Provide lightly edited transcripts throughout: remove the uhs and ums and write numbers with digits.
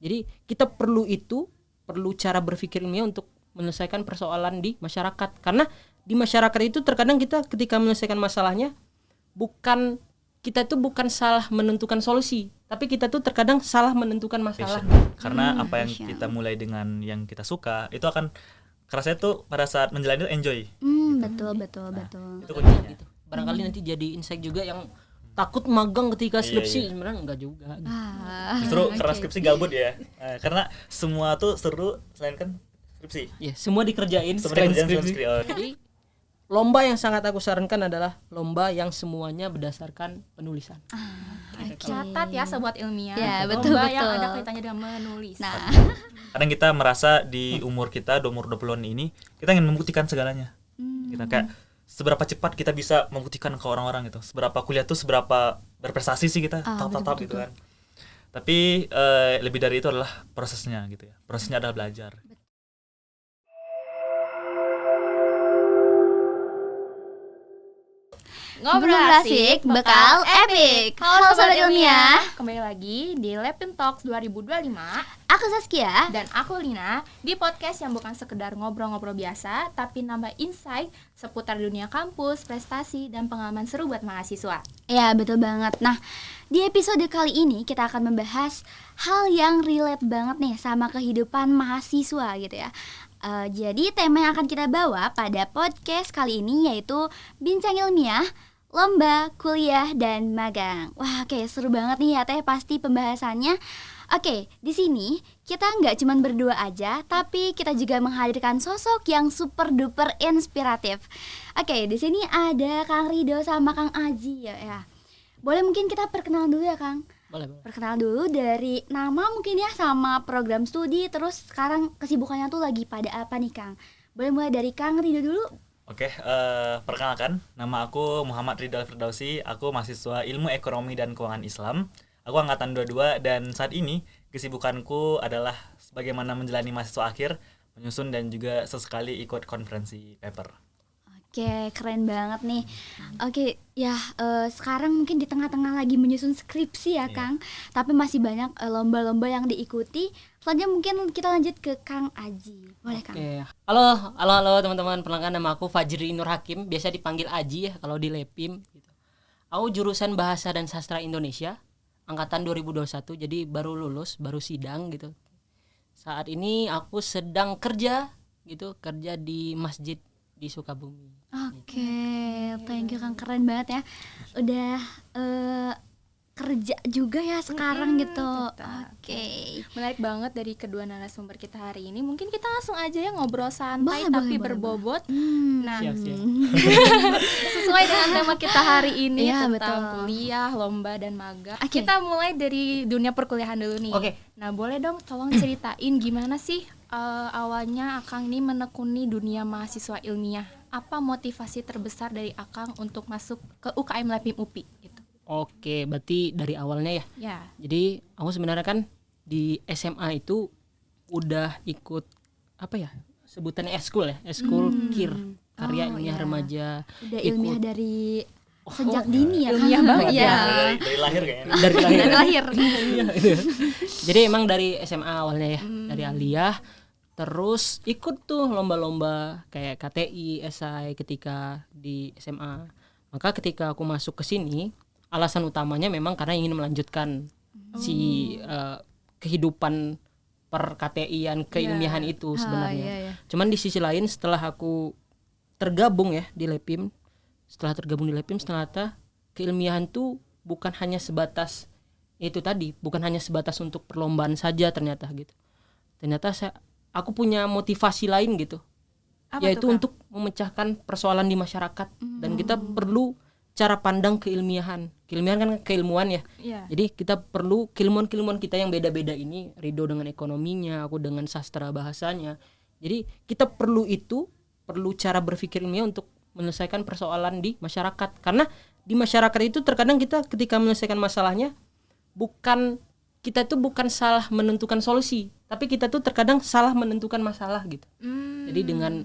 Jadi kita perlu cara berpikir ilmiah untuk menyelesaikan persoalan di masyarakat. Karena di masyarakat itu terkadang kita ketika menyelesaikan masalahnya kita tuh bukan salah menentukan solusi, tapi kita tuh terkadang salah menentukan masalah. Karena apa yang kita mulai dengan yang kita suka itu akan kerasanya tuh pada saat menjalani itu enjoy. Betul. Itu kuncinya. Gitu. Barangkali nanti jadi insight juga yang takut magang ketika skripsi. Sebenarnya enggak juga. Justru karena skripsi gabut ya. Karena semua tuh seru selain kan skripsi. Ya, semua dikerjain Sebenarnya selain kerjaan skripsi. skripsi. Jadi lomba yang sangat aku sarankan adalah lomba yang semuanya berdasarkan penulisan. Catat ya sobat ilmiah. Ya, lomba betul. yang ada kaitannya dengan menulis. Nah, Kadang kita merasa di umur 20-an ini kita ingin membuktikan segalanya. Kita kayak seberapa cepat kita bisa membuktikan ke orang-orang gitu. Seberapa kuliah tuh seberapa berprestasi sih kita top gitu kan. Tapi lebih dari itu adalah prosesnya gitu ya. Prosesnya adalah belajar. Ngobrol asik, bekal epic. Halo Sobat Ilmiah. Kembali lagi di Lepim Talks 2025. Aku Saskia. Dan aku Lina, di podcast yang bukan sekedar ngobrol-ngobrol biasa, tapi nambah insight seputar dunia kampus, prestasi, dan pengalaman seru buat mahasiswa. Ya, betul banget. Nah, di episode kali ini kita akan membahas hal yang relate banget nih sama kehidupan mahasiswa gitu ya. Jadi tema yang akan kita bawa pada podcast kali ini yaitu Bincang Ilmiah, Lomba, Kuliah, dan Magang. Wah, oke, seru banget nih ya Teh pasti pembahasannya. Oke, di sini kita nggak cuma berdua aja, tapi kita juga menghadirkan sosok yang super duper inspiratif. Oke, di sini ada Kang Rido sama Kang Aji ya. Boleh mungkin kita perkenalan dulu ya Kang? Boleh. Perkenalan dulu dari nama mungkin ya sama program studi, terus sekarang kesibukannya tuh lagi pada apa nih Kang? Boleh mulai dari Kang Rido dulu? Oke, perkenalkan, nama aku Muhammad Ridal Firdausi, aku mahasiswa Ilmu Ekonomi dan Keuangan Islam. Aku angkatan 22 dan saat ini kesibukanku adalah bagaimana menjalani mahasiswa akhir, menyusun dan juga sesekali ikut konferensi paper. Oke, keren banget nih. Oke, ya sekarang mungkin di tengah-tengah lagi menyusun skripsi ya Kang. Tapi masih banyak lomba-lomba yang diikuti. Selanjutnya mungkin kita lanjut ke Kang Aji. Boleh Kang? Oke. Halo teman-teman. Perkenalkan nama aku Fajri Nur Hakim, biasa dipanggil Aji ya kalau di Lepim gitu. Aku jurusan Bahasa dan Sastra Indonesia, angkatan 2021. Jadi baru lulus, baru sidang gitu. Saat ini aku sedang kerja di masjid di Sukabumi. Oke, thank you Kang, keren banget ya. Udah kerja juga ya sekarang gitu. Oke. Menarik banget dari kedua narasumber kita hari ini. Mungkin kita langsung aja ya ngobrol santai tapi berbobot. Nah, Siap. sesuai dengan tema kita hari ini Iya, tentang betul. kuliah, lomba, dan magang. Oke. Kita mulai dari dunia perkuliahan dulu nih. Oke. Nah, boleh dong tolong ceritain gimana sih awalnya Akang ini menekuni dunia mahasiswa ilmiah. Apa motivasi terbesar dari Akang untuk masuk ke UKM Lepim UPI gitu? Oke, berarti dari awalnya ya. Ya. Jadi aku sebenarnya kan di SMA itu udah ikut apa ya? Sebutannya eskul KIR, karya ilmiah remaja. Udah ilmiah Ikut. dari sejak dini ya Kang. Ilmiah banget ya. Dari lahir kayaknya. Dari lahir. Dari lahir. Iya, gitu. Jadi emang dari SMA awalnya ya, dari aliyah. Terus ikut tuh lomba-lomba kayak KTI, esai ketika di SMA. Maka ketika aku masuk ke sini, alasan utamanya memang karena ingin melanjutkan kehidupan per KTI-an keilmiahan itu sebenarnya. Iya. Cuman di sisi lain setelah aku tergabung ya di Lepim, ternyata keilmiahan tuh bukan hanya sebatas untuk perlombaan saja ternyata gitu. Ternyata aku punya motivasi lain gitu. Apa yaitu tuh, Kang? untuk memecahkan persoalan di masyarakat dan kita perlu cara pandang keilmiahan. Keilmiahan kan keilmuan ya. Iya. Jadi kita perlu keilmuan kita yang beda-beda ini, Rido dengan ekonominya, aku dengan sastra bahasanya. Jadi kita perlu cara berpikir ilmiah untuk menyelesaikan persoalan di masyarakat. Karena di masyarakat itu terkadang kita ketika menyelesaikan masalahnya kita tuh bukan salah menentukan solusi, tapi kita tuh terkadang salah menentukan masalah gitu. Jadi dengan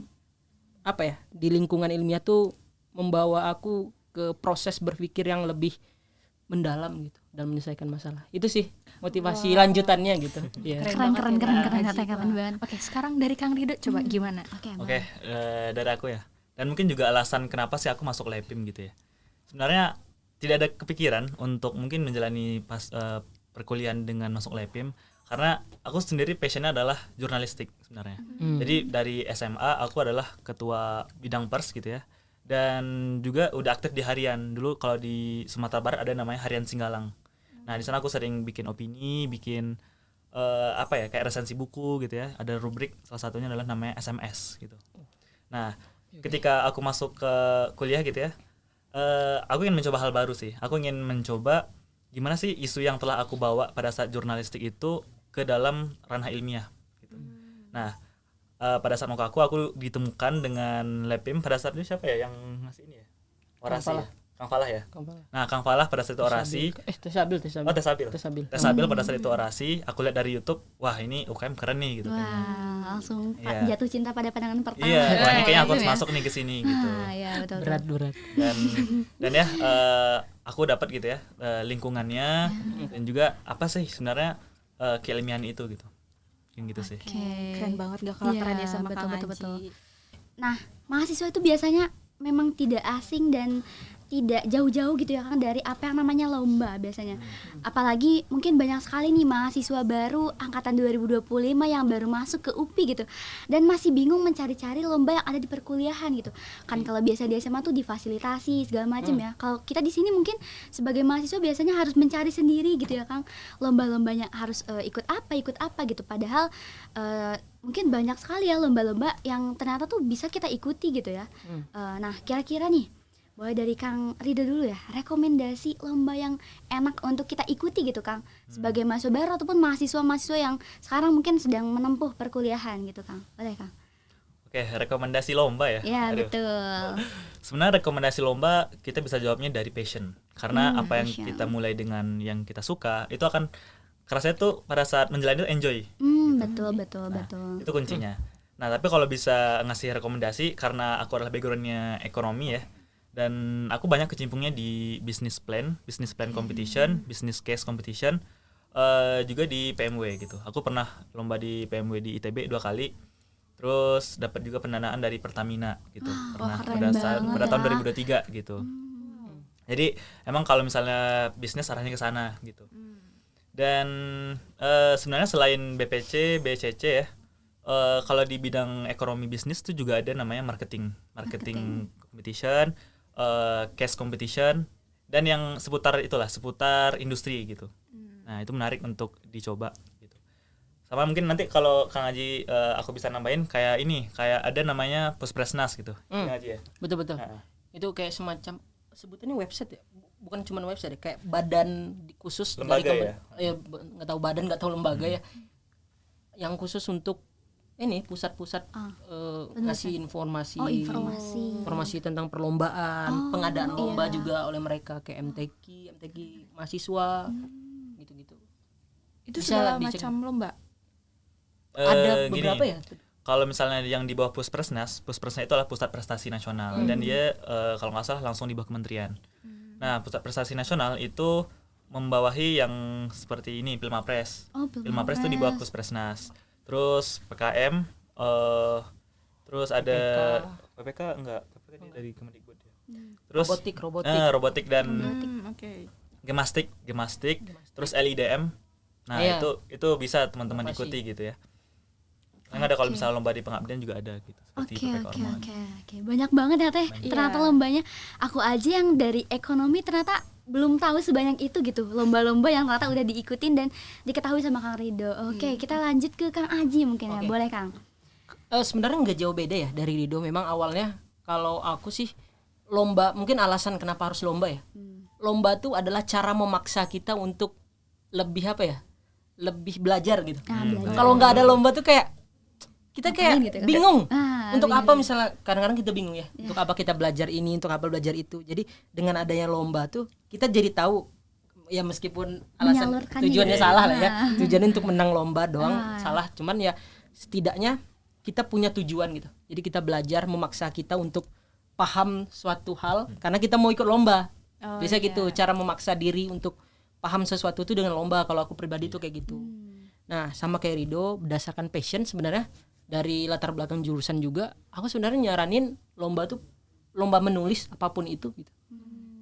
di lingkungan ilmiah tuh membawa aku ke proses berpikir yang lebih mendalam gitu. dan menyelesaikan masalah. Itu sih motivasi lanjutannya gitu. Iya. Keren banget ya, katanya keren banget. Oke, sekarang dari Kang Rido coba gimana? Oke, dari aku ya. Dan mungkin juga alasan kenapa sih aku masuk LEPIM gitu ya. Sebenarnya tidak ada kepikiran untuk mungkin menjalani perkuliahan dengan masuk LEPIM karena aku sendiri passionnya adalah jurnalistik sebenarnya. Jadi dari SMA aku adalah ketua bidang pers gitu ya. Dan juga udah aktif di harian. Dulu kalau di Sumatera Barat ada namanya Harian Singgalang. Nah, di sana aku sering bikin opini, bikin kayak resensi buku gitu ya. Ada rubrik salah satunya adalah namanya SMS gitu. Nah, ketika aku masuk ke kuliah gitu ya, aku ingin mencoba hal baru sih. Aku ingin mencoba gimana sih isu yang telah aku bawa pada saat jurnalistik itu ke dalam ranah ilmiah gitu. Nah, pada saat muka aku ditemukan dengan LEPIM pada saat itu siapa ya yang ngasih ini ya? Orasi ya? Kang Falah ya? Nah, Kang Falah pada saat itu orasi. Tesabil. Tesabil pada saat itu orasi, aku lihat dari YouTube, wah ini UKM keren nih gitu. Wah, langsung jatuh cinta pada pandangan pertama. Iya, wah ini kayaknya aku harus masuk nih ke sini gitu. Iya, betul. Berat. Dan ya aku dapat gitu ya lingkungannya dan juga apa sih sebenarnya keilmiahan itu gitu. Yang gitu sih. Keren banget, gak kalah keren ya sama Kang Aji. Betul. Nah, mahasiswa itu biasanya memang tidak asing dan tidak jauh-jauh gitu ya Kang dari apa yang namanya lomba biasanya. Apalagi mungkin banyak sekali nih mahasiswa baru angkatan 2025 yang baru masuk ke UPI gitu dan masih bingung mencari-cari lomba yang ada di perkuliahan gitu. Kan kalau biasa di SMA tuh difasilitasi segala macam ya. Kalau kita di sini mungkin sebagai mahasiswa biasanya harus mencari sendiri gitu ya Kang. Lomba-lombanya harus ikut apa gitu. Padahal mungkin banyak sekali ya lomba-lomba yang ternyata tuh bisa kita ikuti gitu ya. Nah, kira-kira nih boleh dari Kang Rido dulu ya, rekomendasi lomba yang enak untuk kita ikuti gitu Kang, sebagai mahasiswa baru ataupun mahasiswa-mahasiswa yang sekarang mungkin sedang menempuh perkuliahan gitu Kang. Boleh Kang? Oke, rekomendasi lomba ya? Ya, betul. Sebenarnya rekomendasi lomba kita bisa jawabnya dari passion. Karena apa yang passion. kita mulai dengan yang kita suka, itu akan kerasanya tuh pada saat menjalani itu enjoy. Betul. Itu kuncinya. Nah, tapi kalau bisa ngasih rekomendasi, karena aku adalah backgroundnya ekonomi ya, dan aku banyak kecimpungnya di business plan competition, business case competition, juga di PMW gitu. Aku pernah lomba di PMW di ITB 2 kali, terus dapat juga pendanaan dari Pertamina gitu. Pernah pada tahun 2023 gitu. Jadi emang kalau misalnya bisnis arahnya ke sana gitu. Dan sebenarnya selain BPC, BCC ya, kalau di bidang ekonomi bisnis tuh juga ada namanya marketing competition, case competition, dan yang seputar industri gitu. Nah, itu menarik untuk dicoba gitu. Sama mungkin nanti kalau Kang Aji aku bisa nambahin kayak ada namanya Puspresnas gitu. Kang Aji ya. Betul. Itu kayak semacam sebutannya website ya. Bukan cuma website ya, kayak badan khusus lembaga dari nggak tahu badan, nggak tahu lembaga ya. Yang khusus untuk ini pusat-pusat ngasih informasi tentang perlombaan, pengadaan lomba juga oleh mereka kayak MTQ mahasiswa gitu-gitu. Itu Bisa segala dicek. macam lomba. Ada beberapa ya. Kalau misalnya yang di bawah Puspresnas itu adalah Pusat Prestasi Nasional dan dia kalau nggak salah langsung di bawah kementerian. Nah, Pusat Prestasi Nasional itu membawahi yang seperti ini, Pilmapres. Pilmapres itu di bawah Puspresnas. Terus PKM, terus ada PPK enggak, PPK ini dari Kemendikbud ya. Terus robotik dan gemastik, terus LIDM. Nah, itu bisa teman-teman ikuti gitu ya. Yang ada kalau misalnya lomba di pengabdian juga ada gitu. Oke. Banyak banget ya Teh. Ternyata lombanya. Aku aja yang dari ekonomi ternyata belum tahu sebanyak itu gitu. Lomba-lomba yang ternyata udah diikutin dan diketahui sama Kang Rido. Oke, kita lanjut ke Kang Aji mungkin ya. Boleh Kang? Sebenarnya nggak jauh beda ya dari Rido. Memang awalnya kalau aku sih lomba, mungkin alasan kenapa harus lomba ya. Lomba tuh adalah cara memaksa kita untuk lebih lebih belajar gitu. Kalau nggak ada lomba tuh kayak kita kayak gitu, bingung untuk apa, misalnya kadang-kadang kita bingung ya, untuk apa kita belajar ini, untuk apa belajar itu. Jadi dengan adanya lomba tuh kita jadi tahu ya, meskipun alasan tujuannya salah lah ya, tujuannya untuk menang lomba doang salah, cuman ya setidaknya kita punya tujuan gitu. Jadi kita belajar memaksa kita untuk paham suatu hal karena kita mau ikut lomba. Biasa gitu cara memaksa diri untuk paham sesuatu itu dengan lomba. Kalau aku pribadi tuh kayak gitu. Nah sama kayak Rido, berdasarkan passion sebenarnya dari latar belakang jurusan juga, aku sebenarnya nyaranin lomba tuh lomba menulis apapun itu gitu.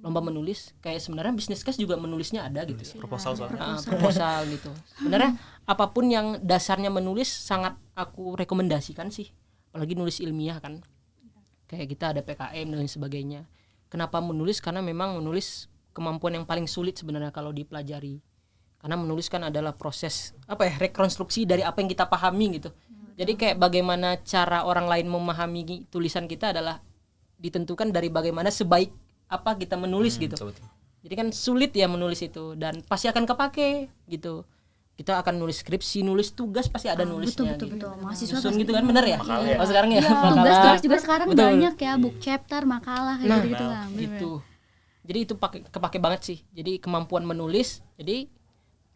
Lomba menulis kayak sebenarnya business case juga menulisnya ada gitu. Proposal soalnya. Proposal gitu. Sebenarnya apapun yang dasarnya menulis sangat aku rekomendasikan sih. Apalagi nulis ilmiah kan. Kayak kita ada PKM dan lain sebagainya. Kenapa menulis? Karena memang menulis kemampuan yang paling sulit sebenarnya kalau dipelajari. Karena menulis kan adalah proses rekonstruksi dari apa yang kita pahami gitu. Jadi kayak bagaimana cara orang lain memahami tulisan kita adalah ditentukan dari bagaimana sebaik apa kita menulis gitu. Betul. Jadi kan sulit ya menulis itu dan pasti akan kepake gitu. Kita akan nulis skripsi, nulis tugas pasti ada nulisnya. Betul. Mahasiswa Susun pasti gitu kan, bener ya? Makalah. Oh sekarang ya. tugas juga sekarang Betul. banyak ya, book chapter, makalah kayak gitu lah. Gitu. Jadi itu kepake banget sih. Jadi kemampuan menulis. Jadi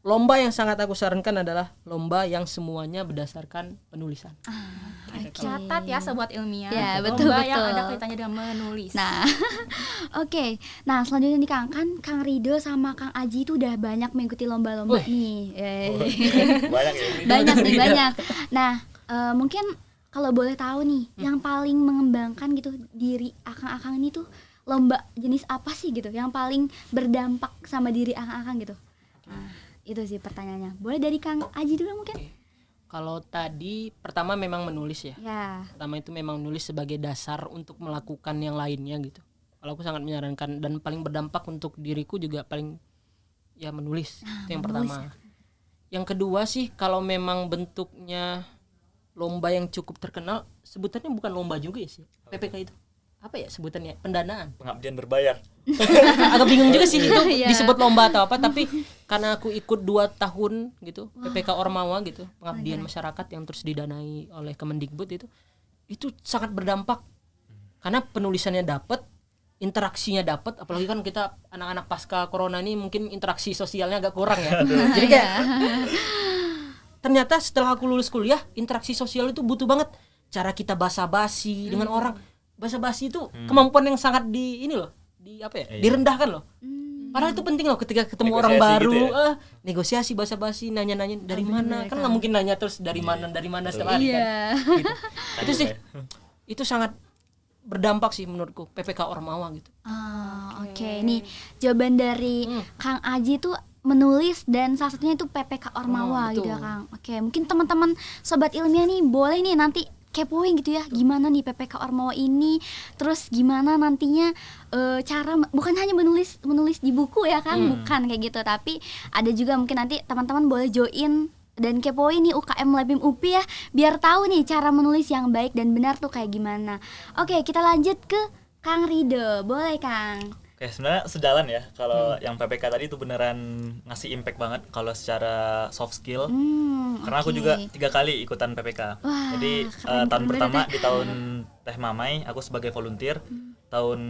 lomba yang sangat aku sarankan adalah lomba yang semuanya berdasarkan penulisan. Catat ya sobat ilmiah. Ya, Lomba betul. yang ada kaitannya dengan menulis. Nah, oke. Nah, selanjutnya nih Kang Rido sama Kang Aji itu udah banyak mengikuti lomba-lomba nih. Banyak ya. Banyak. Nah, mungkin kalau boleh tahu nih, yang paling mengembangkan gitu diri akang-akang ini tuh lomba jenis apa sih gitu? Yang paling berdampak sama diri akang-akang gitu. Nah, itu sih pertanyaannya. Boleh dari Kang Aji dulu mungkin? Kalau tadi pertama memang menulis ya. Ya. Pertama itu memang nulis sebagai dasar untuk melakukan yang lainnya gitu. Kalau aku sangat menyarankan dan paling berdampak untuk diriku juga paling ya menulis. Itu yang pertama. Yang kedua sih kalau memang bentuknya lomba yang cukup terkenal, sebutannya bukan lomba juga ya sih. PPK itu apa ya sebutannya? Pendanaan. Pengabdian berbayar. Agak bingung juga sih itu Iya. disebut lomba atau apa, tapi karena aku ikut 2 tahun gitu PPK Ormawa gitu, pengabdian masyarakat yang terus didanai oleh Kemendikbud itu sangat berdampak karena penulisannya dapat, interaksinya dapat, apalagi kan kita anak-anak pasca corona ini mungkin interaksi sosialnya agak kurang ya. Jadi kayak ternyata setelah aku lulus kuliah, interaksi sosial itu butuh banget. Cara kita basa-basi dengan orang, basa-basi itu kemampuan yang sangat direndahkan loh. Padahal itu penting loh ketika ketemu Negosiasi orang baru, gitu ya? Negosiasi basa-basi, nanya-nanya dari mana, kan nggak mungkin nanya terus dari mana setiap hari kan. Gitu. Itu sih, itu sangat berdampak sih menurutku PPK Ormawa gitu. Oke. Nih jawaban dari Kang Aji tuh menulis dan salah satunya itu PPK Ormawa gitu ya betul. Kang. Oke, mungkin teman-teman sobat ilmiah nih boleh nih nanti kepoin gitu ya gimana nih PPK Ormawa ini, terus gimana nantinya cara bukan hanya menulis di buku ya Kang, bukan kayak gitu, tapi ada juga mungkin nanti teman-teman boleh join dan kepoin nih UKM Labim UPI ya, biar tahu nih cara menulis yang baik dan benar tuh kayak gimana. Oke, kita lanjut ke Kang Rido, boleh Kang? Oke, sebenarnya sejalan ya. Kalau yang PPK tadi itu beneran ngasih impact banget kalau secara soft skill. Karena aku juga 3 kali ikutan PPK. Wah, Jadi keren tahun pertama banget di tahun Teh Mamai aku sebagai volunteer. Tahun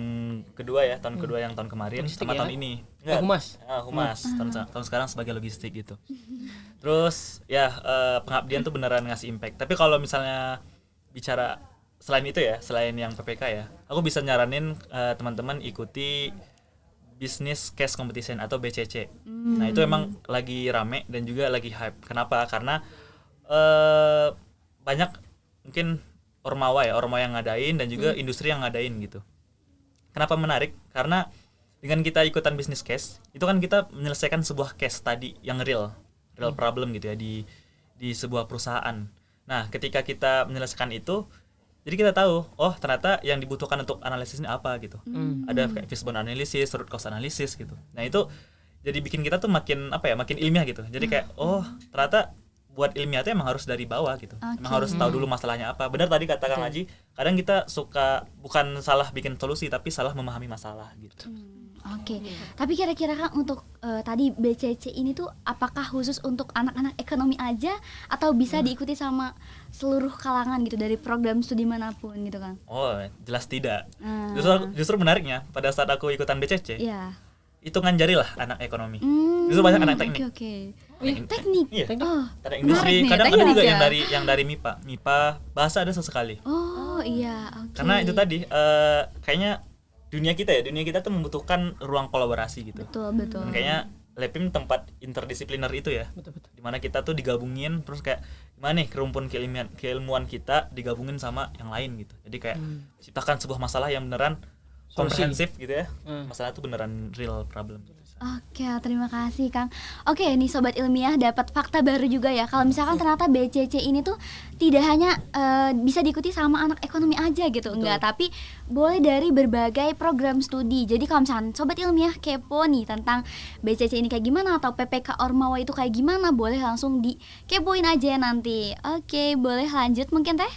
kedua yang tahun kemarin Logistik sama ya? tahun ini. Humas. Humas. Tahun sekarang sebagai logistik gitu. Terus ya pengabdian tuh beneran ngasih impact. Tapi kalau misalnya bicara selain itu ya, selain yang PPK ya, aku bisa nyaranin teman-teman ikuti Business Case Competition atau BCC. Nah itu emang lagi rame dan juga lagi hype. Kenapa? Karena banyak mungkin ormawa yang ngadain dan juga industri yang ngadain gitu. Kenapa menarik? Karena dengan kita ikutan business case, itu kan kita menyelesaikan sebuah case tadi yang real problem gitu ya di sebuah perusahaan. Nah ketika kita menyelesaikan itu, jadi kita tahu, oh ternyata yang dibutuhkan untuk analisis ini apa gitu. Ada kayak fishbone analysis, root cause analysis gitu. Nah itu jadi bikin kita tuh makin ilmiah gitu. Jadi kayak oh ternyata buat ilmiah itu emang harus dari bawah gitu. Emang harus tahu dulu masalahnya apa. Benar tadi kata Kang Aji, kadang kita suka bukan salah bikin solusi tapi salah memahami masalah gitu. Oke. Tapi kira-kira Kang untuk tadi BCC ini tuh apakah khusus untuk anak-anak ekonomi aja atau bisa diikuti sama seluruh kalangan gitu dari program studi manapun gitu Kang? Oh, jelas tidak. Justru menariknya pada saat aku ikutan BCC, Iya. hitungan jari lah anak ekonomi. Justru banyak anak teknik. Oke. Teknik. Iya. Oh, Teknik industri. menarik nih, Kadang ada teknik juga ya. yang dari MIPA bahasa ada sesekali. oh iya, oke. Karena itu tadi kayaknya dunia kita tuh membutuhkan ruang kolaborasi gitu. Betul. Dan kayaknya Lepim tempat interdisipliner itu ya. Betul. Dimana kita tuh digabungin terus kayak gimana nih kerumpun keilmuan kita digabungin sama yang lain gitu. Jadi kayak ciptakan sebuah masalah yang beneran komprehensif gitu ya. Masalah itu beneran real problem. Oke, terima kasih Kang. Oke, nih Sobat Ilmiah dapat fakta baru juga ya. Kalau misalkan ternyata BCC ini tuh tidak hanya bisa diikuti sama anak ekonomi aja gitu, enggak, tapi boleh dari berbagai program studi. Jadi kalau misalkan Sobat Ilmiah kepo nih tentang BCC ini kayak gimana atau PPK Ormawa itu kayak gimana, boleh langsung dikepoin aja nanti. Oke, boleh lanjut mungkin Teh?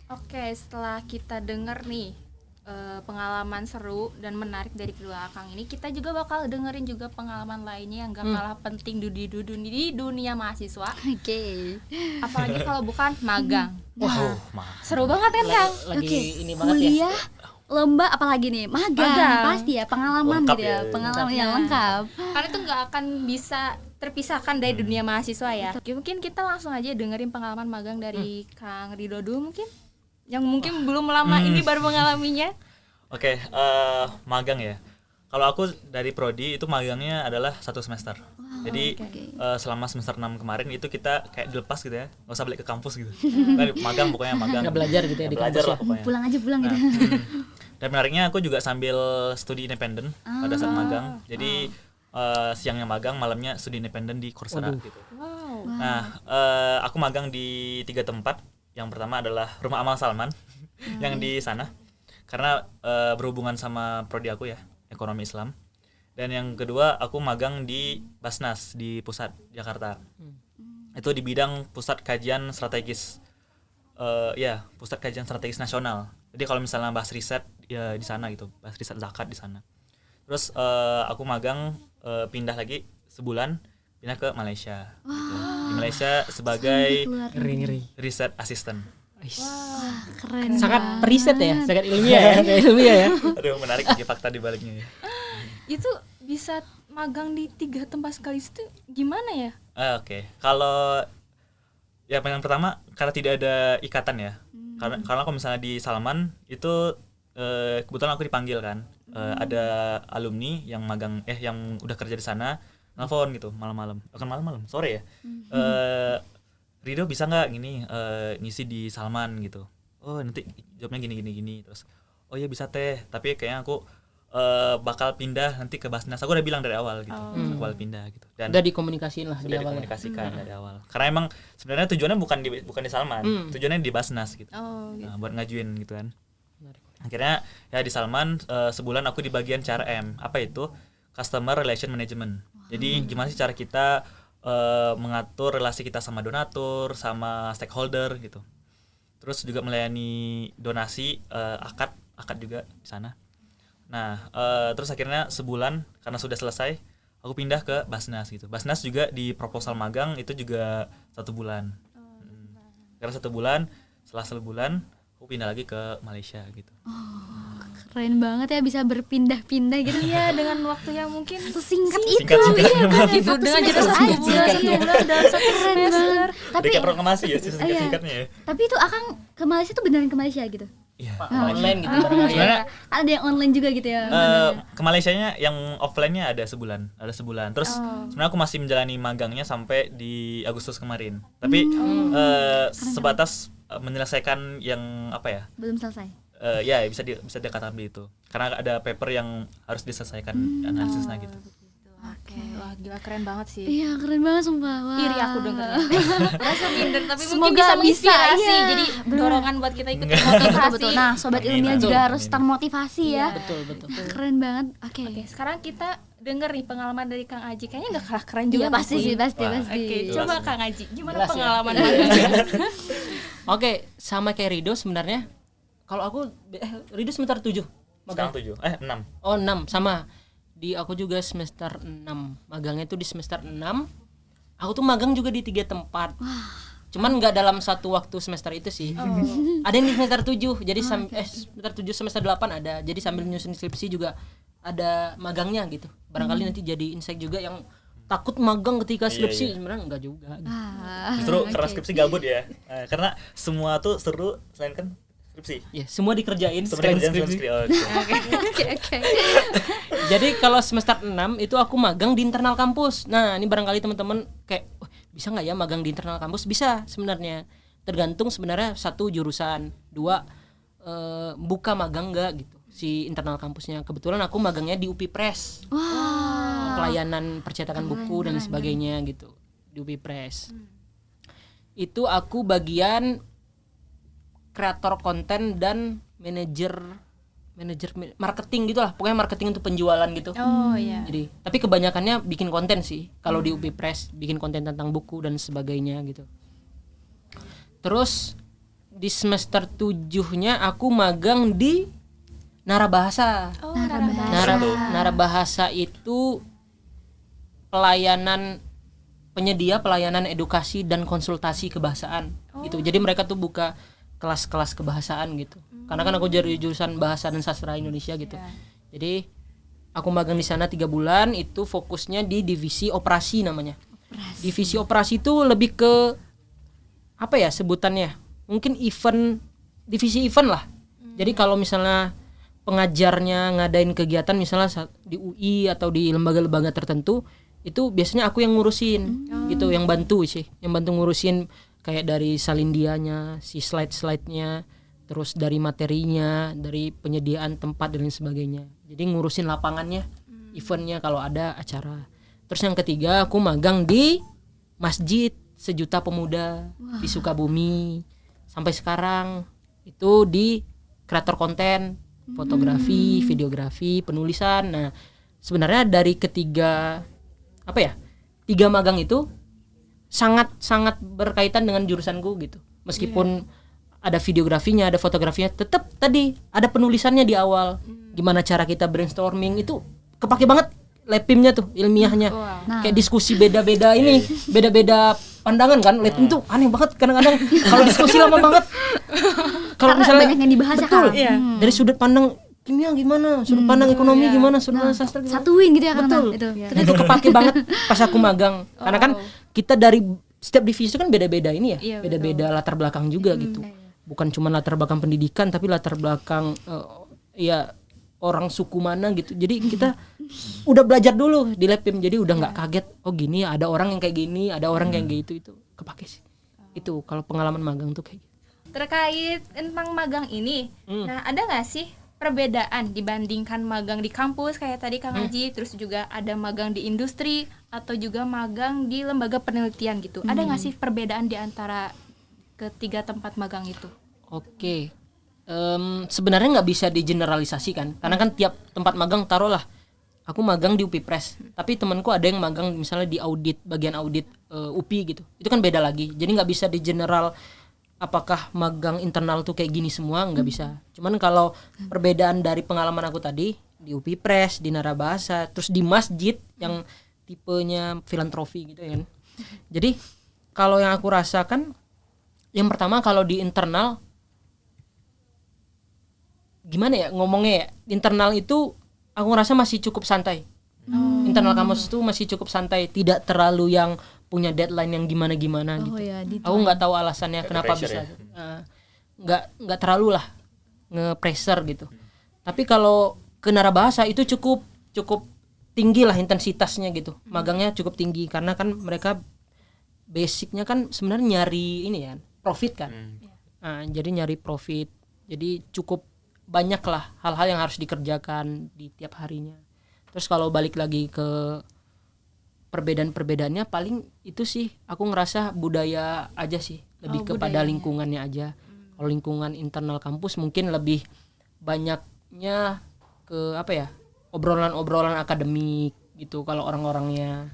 Oke, setelah kita denger nih pengalaman seru dan menarik dari kedua akang ini, kita juga bakal dengerin juga pengalaman lainnya yang gak kalah penting di dunia mahasiswa. Oke. Apalagi kalau bukan magang. Wow, Seru banget kan Kang? Lagi ini banget ya. Kuliah, lomba apalagi nih? Magang. Pasti ya, pengalaman Lengkap gitu ya. ya. Pengalaman yang lengkap. Karena itu nggak akan bisa terpisahkan dari dunia mahasiswa ya. Mungkin kita langsung aja dengerin pengalaman magang dari Kang Rido dulu mungkin, yang mungkin belum lama ini baru mengalaminya. Oke, magang ya. Kalau aku dari prodi itu magangnya adalah 1 semester. Jadi selama semester 6 kemarin itu kita kayak dilepas gitu ya, nggak usah balik ke kampus gitu. Kan magang pokoknya magang. Nggak belajar gitu ya di Belajar kampus lah ya. pokoknya. Pulang aja gitu. Dan menariknya aku juga sambil studi independen pada saat magang. Jadi siangnya magang, malamnya studi independen di Coursera gitu. Wow. Nah, aku magang di 3 tempat. Yang pertama adalah Rumah Amal Salman yang di sana. Karena berhubungan sama prodi aku ya, ekonomi Islam. Dan yang kedua aku magang di Basnas di pusat Jakarta. Itu di bidang pusat kajian strategis. Pusat kajian strategis nasional. Jadi kalau misalnya bahas riset ya di sana gitu, bahas riset zakat di sana. Terus aku magang pindah lagi sebulan, pindah ke Malaysia. Gitu. Di Malaysia sebagai Ngeri. riset assistant. Wah, keren. Sangat periset ya, sangat ilmiah ya, kayak ilmiah ya. Aduh, menarik sih fakta di baliknya ya. Itu bisa magang di 3 tempat sekaligus itu gimana ya? Oke. Kalau ya yang pertama karena tidak ada ikatan ya. Karena kalau misalnya di Salman itu kebetulan aku dipanggil kan. Ada alumni yang magang yang udah kerja di sana nelfon gitu malam-malam. Bukan malam-malam, sore ya. Rido bisa nggak gini ngisi di Salman gitu. Oh nanti jawabnya gini terus. Oh iya bisa Teh, tapi kayaknya aku bakal pindah nanti ke Basnas. Aku udah bilang dari awal gitu, aku bakal pindah gitu. Dan Udah dikomunikasiin lah di sudah awal. dikomunikasikan dari awal. Karena emang sebenarnya tujuannya bukan di Salman, tujuannya di Basnas gitu. Oh, gitu. Nah, buat ngajuin gitu kan. Akhirnya ya di Salman sebulan aku di bagian CRM. Apa itu? Customer Relation Management. Jadi gimana sih cara kita mengatur relasi kita sama donatur, sama stakeholder gitu. Terus juga melayani donasi, akad juga di sana. Nah, terus akhirnya sebulan karena sudah selesai, aku pindah ke Basnas gitu. Basnas juga di proposal magang itu juga 1 bulan. Karena 1 bulan, setelah 1 bulan aku pindah lagi ke Malaysia gitu. Keren banget ya bisa berpindah-pindah gitu. Iya, dengan waktu yang mungkin Sesingkat itu. Singkat-singkat memang. gitu dengan jeda 1 bulan dalam 1 semester. Tapi Kayak proklamasi ya singkat-singkatnya ya. tapi itu Akang ke Malaysia tuh beneran ke Malaysia gitu. Iya. Online gitu barangkali. Sebenarnya Ada yang online juga gitu ya. ke Malaysianya yang offline-nya ada sebulan. Terus sebenarnya aku masih menjalani magangnya sampai di Agustus kemarin. Tapi sebatas menyelesaikan yang apa ya? Belum selesai. Ya bisa dikatakan begitu. Karena ada paper yang harus diselesaikan analisisnya gitu. Oke, wah gila keren banget sih. Iya, keren banget sumpah. Wah. Iri aku dengernya. Rasa minder tapi mungkin Semoga bisa bisa, menginspirasi. iya. Jadi dorongan buat kita ikut Betul, motivasi. betul. Nah, sobat Amin, ilmiah amin. juga harus Amin. termotivasi ya. Betul. Keren banget. Oke. Oke, sekarang kita denger nih pengalaman dari Kang Aji. Kayaknya gak kalah keren juga. Iya, pasti nggak sih, pasti. Wah. Oke, Jelas coba nih. Kang Aji, gimana Jelas ya. pengalaman magangnya? Oke, sama kayak Rido sebenarnya. Kalau aku Rido semester 7. Sekarang 6. Oh 6 sama. Di aku juga semester 6. Magangnya tuh di semester 6. Aku tuh magang juga di 3 tempat. Cuman nggak dalam satu waktu semester itu sih. Ada yang di semester 7. Jadi semester 7 semester 8 ada. Jadi sambil nyusun skripsi juga ada magangnya gitu. Barangkali nanti jadi insight juga yang takut magang ketika skripsi. Sebenarnya enggak juga. Justru karena skripsi gabut ya. Karena semua tuh seru selain kan skripsi. Ya, semua dikerjain Sebenarnya selain kerjaan skripsi. skripsi. Oke. Jadi kalau semester 6 itu aku magang di internal kampus. Nah, ini barangkali teman-teman kayak bisa nggak ya magang di internal kampus? Bisa sebenarnya. Tergantung sebenarnya satu jurusan, dua buka magang nggak gitu si internal kampusnya. Kebetulan aku magangnya di UPI Press. Pelayanan percetakan buku dan sebagainya gitu di UPI Press. Itu aku bagian kreator konten dan manajer marketing gitu lah, pokoknya marketing untuk penjualan gitu. Oh iya. Jadi tapi kebanyakannya bikin konten sih kalau di UPI Press, bikin konten tentang buku dan sebagainya gitu. Terus di semester 7-nya aku magang di Narabahasa. Oh, Narabahasa itu penyedia pelayanan edukasi dan konsultasi kebahasaan gitu. Jadi mereka tuh buka kelas-kelas kebahasaan gitu. Karena kan aku jadi jurusan Bahasa dan Sastra Indonesia gitu. Jadi aku magang di sana 3 bulan, itu fokusnya di divisi operasi namanya. Divisi operasi itu lebih ke apa ya sebutannya? Mungkin divisi event lah. Jadi kalau misalnya pengajarnya ngadain kegiatan misalnya di UI atau di lembaga-lembaga tertentu, itu biasanya aku yang ngurusin gitu, yang bantu ngurusin kayak dari salindianya, si slide-slide-nya, terus dari materinya, dari penyediaan tempat dan lain sebagainya. Jadi ngurusin lapangannya, eventnya kalau ada acara. Terus yang ketiga aku magang di Masjid Sejuta Pemuda di Sukabumi. Sampai sekarang itu di kreator konten, fotografi, videografi, penulisan. Nah, sebenarnya dari tiga magang itu sangat berkaitan dengan jurusanku gitu. Meskipun ada videografinya, ada fotografinya, tetap tadi ada penulisannya di awal. Gimana cara kita brainstorming itu kepake banget lepimnya tuh, ilmiahnya. Kayak diskusi beda-beda ini, beda-beda pandangan kan. Lepim tuh aneh banget kadang-kadang kalau diskusi lama banget. Kalau misalnya banyak yang dibahas betul, ya, Kang. dari sudut pandang kimia gimana, sudut pandang ekonomi gimana, sudut pandang sastra gimana. Satuin gitu ya Kang. Betul. Nah, itu kepake banget pas aku magang. Karena kan kita dari setiap divisi itu kan beda-beda ini ya, beda-beda latar belakang juga gitu. Bukan cuma latar belakang pendidikan, tapi latar belakang orang suku mana gitu. Jadi kita udah belajar dulu di Lepim, jadi udah nggak kaget. Oh gini, ada orang yang kayak gini, ada orang yang kayak gitu, itu kepake sih. Itu kalau pengalaman magang tuh kayak gitu. Terkait tentang magang ini, nah ada nggak sih perbedaan dibandingkan magang di kampus kayak tadi Kang Haji, terus juga ada magang di industri atau juga magang di lembaga penelitian gitu. Ada nggak sih perbedaan di antara ketiga tempat magang itu? Oke. Sebenarnya nggak bisa digeneralisasikan karena kan tiap tempat magang, taruhlah aku magang di UPI Press, tapi temanku ada yang magang misalnya di audit, bagian audit UPI gitu. Itu kan beda lagi. Jadi nggak bisa di general apakah magang internal tuh kayak gini semua, nggak bisa. Cuman kalau perbedaan dari pengalaman aku tadi di UPI Press, di Narabahasa, terus di Masjid yang tipenya filantropi gitu ya kan. Jadi kalau yang aku rasakan, yang pertama kalau di internal gimana ya ngomongnya ya, internal itu aku ngerasa masih cukup santai. Internal kampus tuh masih cukup santai, tidak terlalu yang punya deadline yang gimana-gimana gitu. Aku nggak tahu alasannya kenapa bisa. Nggak terlalu lah nge-pressure gitu. Tapi kalau ke Narabahasa itu cukup tinggi lah intensitasnya gitu. Magangnya cukup tinggi karena kan mereka basicnya kan sebenarnya nyari ini ya, profit kan. Jadi nyari profit. Jadi cukup banyak lah hal-hal yang harus dikerjakan di tiap harinya. Terus kalau balik lagi ke perbedaan-perbedaannya, paling itu sih aku ngerasa budaya aja sih, lebih kepada lingkungannya aja. Kalau lingkungan internal kampus mungkin lebih banyaknya ke obrolan-obrolan akademik gitu kalau orang-orangnya.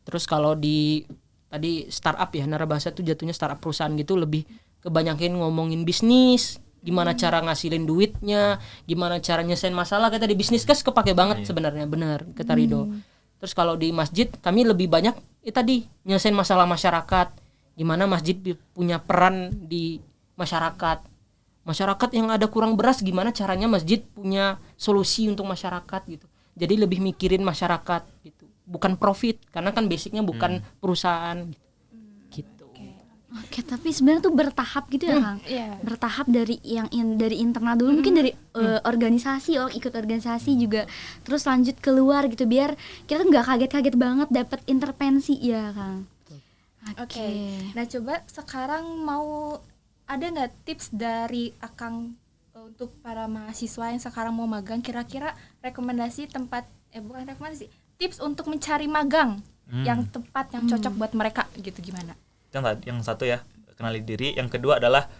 Terus kalau di tadi startup ya, Narabahasa tuh jatuhnya startup perusahaan gitu, lebih kebanyakin ngomongin bisnis, gimana cara ngasilin duitnya, gimana cara nyesain masalah. Kayak tadi bisnis kas kepake banget sebenarnya, benar kata Rido. Terus kalau di Masjid kami lebih banyak tadi nyesain masalah masyarakat, gimana masjid punya peran di masyarakat yang ada kurang beras, gimana caranya masjid punya solusi untuk masyarakat gitu. Jadi lebih mikirin masyarakat gitu, bukan profit, karena kan basicnya bukan perusahaan gitu. Oke, tapi sebenarnya tuh bertahap gitu ya, Kang. Iya. Bertahap dari dari internal dulu, mungkin dari organisasi, ikut organisasi juga, terus lanjut keluar gitu, biar kita tuh nggak kaget-kaget banget dapat intervensi ya, Kang. Oke. Nah, coba sekarang mau ada nggak tips dari Akang untuk para mahasiswa yang sekarang mau magang, kira-kira rekomendasi tempat bukan rekomendasi, tips untuk mencari magang yang tepat, yang cocok buat mereka gitu, gimana? Yang satu ya, kenali diri. Yang kedua adalah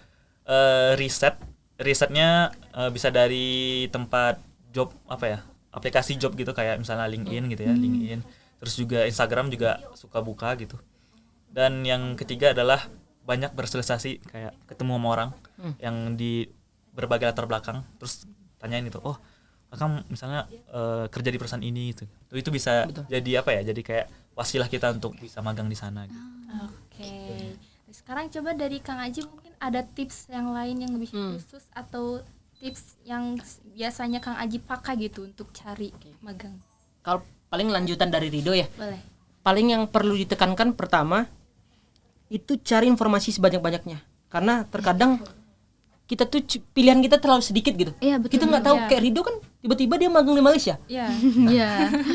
risetnya bisa dari tempat job, aplikasi job gitu, kayak misalnya LinkedIn gitu ya, LinkedIn. Terus juga Instagram juga suka buka gitu. Dan yang ketiga adalah banyak bersosialisasi, kayak ketemu sama orang yang di berbagai latar belakang, terus tanyain gitu, oh Akang misalnya kerja di perusahaan ini gitu. Itu bisa jadi jadi kayak wasilah kita untuk bisa magang di sana gitu. Oke. Sekarang coba dari Kang Aji, mungkin ada tips yang lain yang lebih khusus atau tips yang biasanya Kang Aji pakai gitu untuk cari magang. Kalau paling lanjutan dari Rido ya. Boleh. Paling yang perlu ditekankan pertama itu cari informasi sebanyak-banyaknya. Karena terkadang kita tuh pilihan kita terlalu sedikit gitu. Iya, betul. Kita nggak tahu, kayak Rido kan tiba-tiba dia magang di Malaysia. Iya. Iya.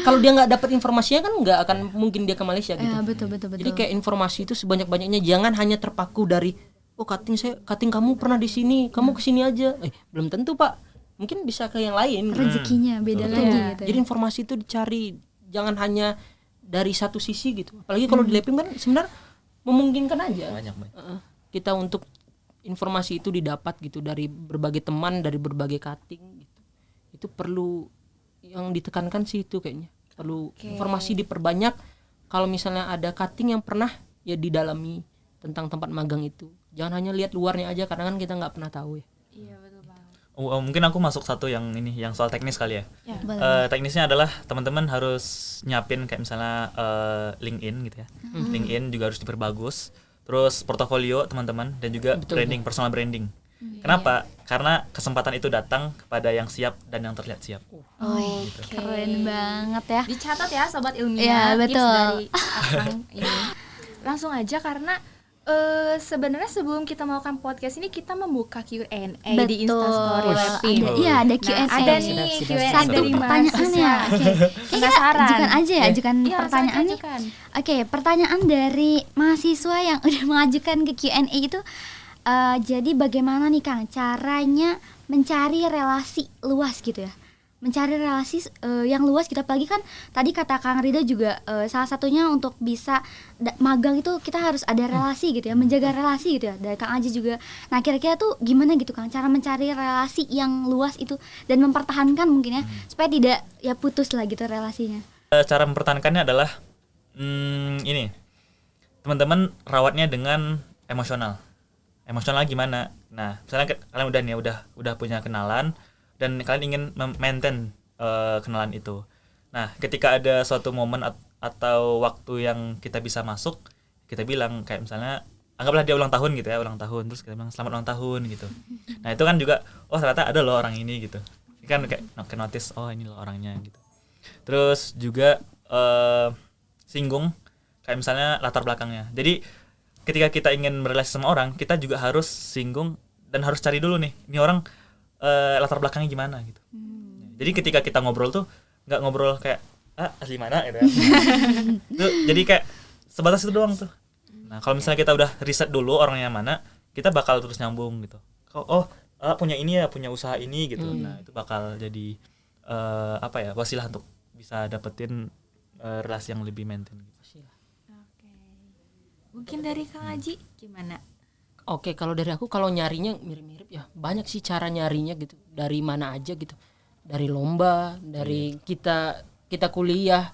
Kalau dia nggak dapat informasinya kan nggak akan mungkin dia ke Malaysia gitu. Iya, betul. Jadi kayak informasi itu sebanyak-banyaknya, jangan hanya terpaku dari cutting kamu pernah di sini, kamu kesini aja. Belum tentu Pak, mungkin bisa ke yang lain. Rezekinya beda lagi gitu. Jadi informasi itu dicari, jangan hanya dari satu sisi gitu. Apalagi kalau di Lepim kan sebenarnya memungkinkan aja. Banyak. Kita untuk informasi itu didapat gitu dari berbagai teman, dari berbagai cutting gitu. Itu perlu, yang ditekankan sih itu kayaknya. Perlu informasi diperbanyak. Kalau misalnya ada cutting yang pernah ya didalami tentang tempat magang itu. Jangan hanya lihat luarnya aja, karena kan kita nggak pernah tahu ya. Iya, betul banget. Mungkin aku masuk satu yang soal teknis kali ya. Teknisnya adalah teman-teman harus nyiapin kayak misalnya LinkedIn gitu ya. LinkedIn juga harus diperbagus. Terus portofolio teman-teman, dan juga personal branding. Kenapa? Karena kesempatan itu datang kepada yang siap dan yang terlihat siap. Gitu. Keren banget ya. Dicatat ya sobat ilmiah, Iya, tips betul. dari Akang ini. Langsung aja, karena sebenarnya sebelum kita melakukan podcast ini kita membuka Q&A di Instastory Lepim. Ada Q&A. Ada nih Q&A Satu dari pertanyaan ya. Penasaran. Ajukan aja ya, ajukan Iya, pertanyaan nih. ajukan. Oke, pertanyaan dari mahasiswa yang udah mengajukan ke Q&A itu, jadi bagaimana nih Kang caranya mencari relasi luas gitu ya? Mencari relasi yang luas gitu, apalagi kan tadi kata Kang Rido juga salah satunya untuk bisa magang itu kita harus ada relasi gitu ya, menjaga relasi gitu ya, dari Kang Aji juga. Nah, kira-kira tuh gimana gitu Kang cara mencari relasi yang luas itu dan mempertahankan mungkin ya, supaya tidak ya putus lah gitu relasinya. Cara mempertahankannya adalah ini, teman-teman rawatnya dengan emosional gimana. Nah, misalnya kalian udah punya kenalan dan kalian ingin maintain kenalan itu. Nah, ketika ada suatu momen atau waktu yang kita bisa masuk, kita bilang kayak misalnya anggaplah dia ulang tahun gitu ya, terus kita bilang selamat ulang tahun gitu. Nah, itu kan juga ternyata ada loh orang ini gitu. Ini kan kayak notice, ini loh orangnya gitu. Terus juga singgung kayak misalnya latar belakangnya. Jadi ketika kita ingin berrelasi sama orang, kita juga harus singgung dan harus cari dulu nih, ini orang latar belakangnya gimana gitu. Jadi ketika kita ngobrol tuh nggak ngobrol kayak asli mana gitu ya. Jadi kayak sebatas itu doang tuh. Nah, kalau misalnya kita udah riset dulu orangnya mana, kita bakal terus nyambung gitu. Punya ini ya, punya usaha ini gitu. Nah, itu bakal jadi wasilah untuk bisa dapetin relasi yang lebih maintain gitu. Oke. Mungkin dari Kang Aji gimana? Oke, kalau dari aku, kalau nyarinya mirip-mirip ya, banyak sih cara nyarinya gitu. Dari mana aja gitu. Dari lomba, dari kita kuliah.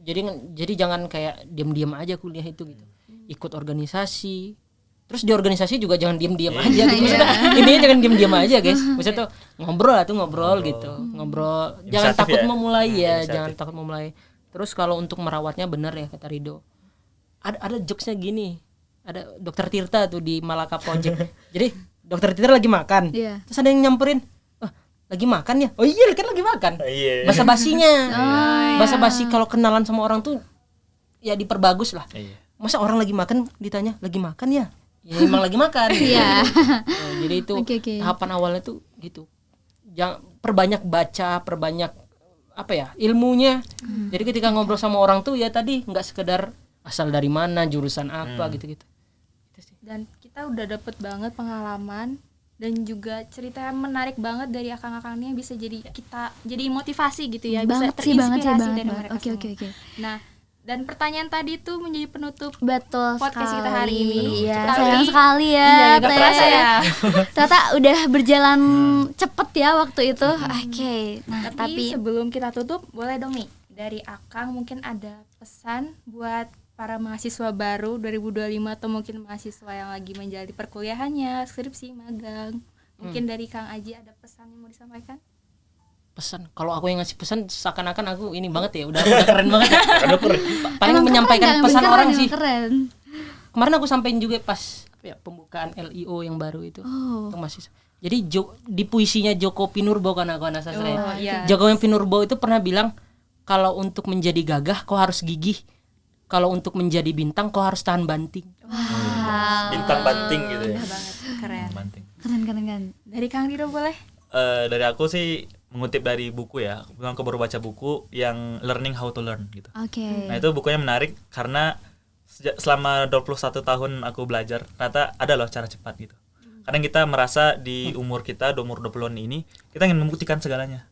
Jadi jangan kayak diam-diam aja kuliah itu gitu. Ikut organisasi. Terus di organisasi juga jangan diam-diam aja gitu. Maksudnya intinya jangan diam-diam aja, guys. Maksudnya tuh ngobrol gitu. Ngobrol. Jangan takut memulai ya, jangan takut memulai. Terus kalau untuk merawatnya benar ya kata Rido. Ada jokesnya gini. Ada Dokter Tirta tuh di Malaka Project. Jadi Dokter Tirta lagi makan. Terus ada yang nyamperin, lagi makan ya? Oh iya kan lagi makan. Basa-basinya. Basa-basi kalau kenalan sama orang tuh ya diperbagus lah. Masa orang lagi makan ditanya lagi makan ya? ya emang lagi makan. Iya. Jadi itu Oke. tahapan awalnya tuh gitu. Jangan perbanyak baca, perbanyak apa ya ilmunya. Jadi ketika ngobrol sama orang tuh ya tadi nggak sekedar asal dari mana, jurusan apa gitu-gitu. Itu sih. Dan kita udah dapet banget pengalaman dan juga cerita yang menarik banget dari akang-akang ini yang bisa jadi kita jadi motivasi gitu ya, bisa Banget sih, banget dari banget. mereka semua. Oke. Nah, dan pertanyaan tadi tuh menjadi penutup Betul podcast sekali. kita hari ini. Iya, Tapi- sayang sekali ya. Iya, gak Teh. terasa ya. Ternyata udah berjalan cepet ya waktu itu. Oke. Nah, Tapi tapi sebelum kita tutup, boleh dong nih dari Akang mungkin ada pesan buat para mahasiswa baru 2025 atau mungkin mahasiswa yang lagi menjalani perkuliahannya, skripsi, magang. Mungkin dari Kang Aji ada pesan yang mau disampaikan? Pesan. Kalau aku yang ngasih pesan seakan-akan aku ini banget ya, udah keren banget. Paling emang menyampaikan keren, pesan keren, orang emang sih. Keren. Kemarin aku sampein juga pas apa ya, pembukaan LIO yang baru itu. Oh. Untuk mahasiswa. Jadi di puisinya Joko Pinurbo kan aku anak sastra ya. iya. Joko Pinurbo itu pernah bilang kalau untuk menjadi gagah kau harus gigih. Kalau untuk menjadi bintang kau harus tahan banting. Bintang banting gitu ya. Indah banget, keren. Banting. Keren. Dari Kang Rido boleh? Dari aku sih mengutip dari buku ya. Kebetulan aku baru baca buku yang Learning How to Learn gitu. Oke. Nah itu bukunya menarik karena selama 21 tahun aku belajar ternyata ada loh cara cepat gitu. Kadang kita merasa di umur kita, umur 20-an ini kita ingin membuktikan segalanya.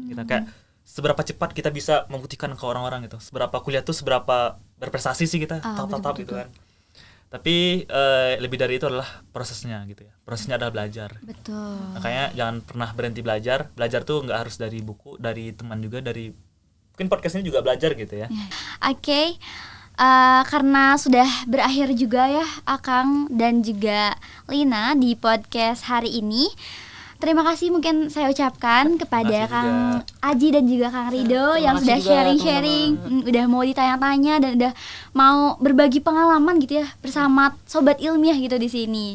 Kita kayak seberapa cepat kita bisa membuktikan ke orang-orang gitu. Seberapa kuliah tuh seberapa berprestasi sih kita, tahap gitu kan. Tapi lebih dari itu adalah prosesnya gitu ya. Prosesnya adalah belajar. Betul. Makanya jangan pernah berhenti belajar. Belajar tuh nggak harus dari buku, dari teman juga, dari mungkin podcast ini juga belajar gitu ya. Oke. Karena sudah berakhir juga ya Akang dan juga Lina di podcast hari ini. Terima kasih mungkin saya ucapkan kepada kasih Kang juga. Aji dan juga Kang Rido terima yang kasih sudah juga, sharing-sharing, udah mau ditanya-tanya dan udah mau berbagi pengalaman gitu ya bersama sobat ilmiah gitu di sini.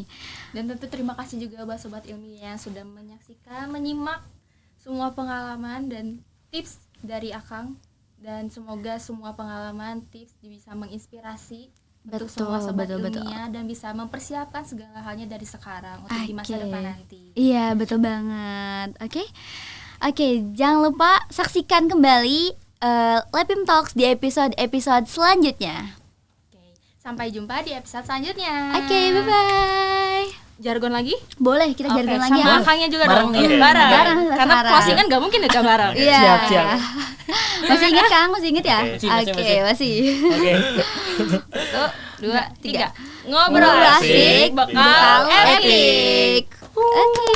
Dan tentu terima kasih juga buat Sobat Ilmiah yang sudah menyaksikan, menyimak semua pengalaman dan tips dari Akang. Dan semoga semua pengalaman, tips bisa menginspirasi untuk semua Sobat betul. Ilmiah dan bisa mempersiapkan segala halnya dari sekarang untuk di masa Oke. depan nanti. Iya, betul banget. Oke, jangan lupa saksikan kembali Lepim Talks di episode selanjutnya. Oke, sampai jumpa di episode selanjutnya. Oke, bye-bye. Jargon lagi? Boleh kita Oke, jargon lagi sama ya. Akangnya juga Bareng dong. nih. Oke. Bareng, Karena sekarang. closing kan gak mungkin udah bareng. Iya. Siap. Masih ingat Kang? Masih ingat ya? Oke. Oke, masih. Oke. 1, 2, 3. Ngobrol Ngobrol asik, asik, bakal bakal epic. epic. Oke.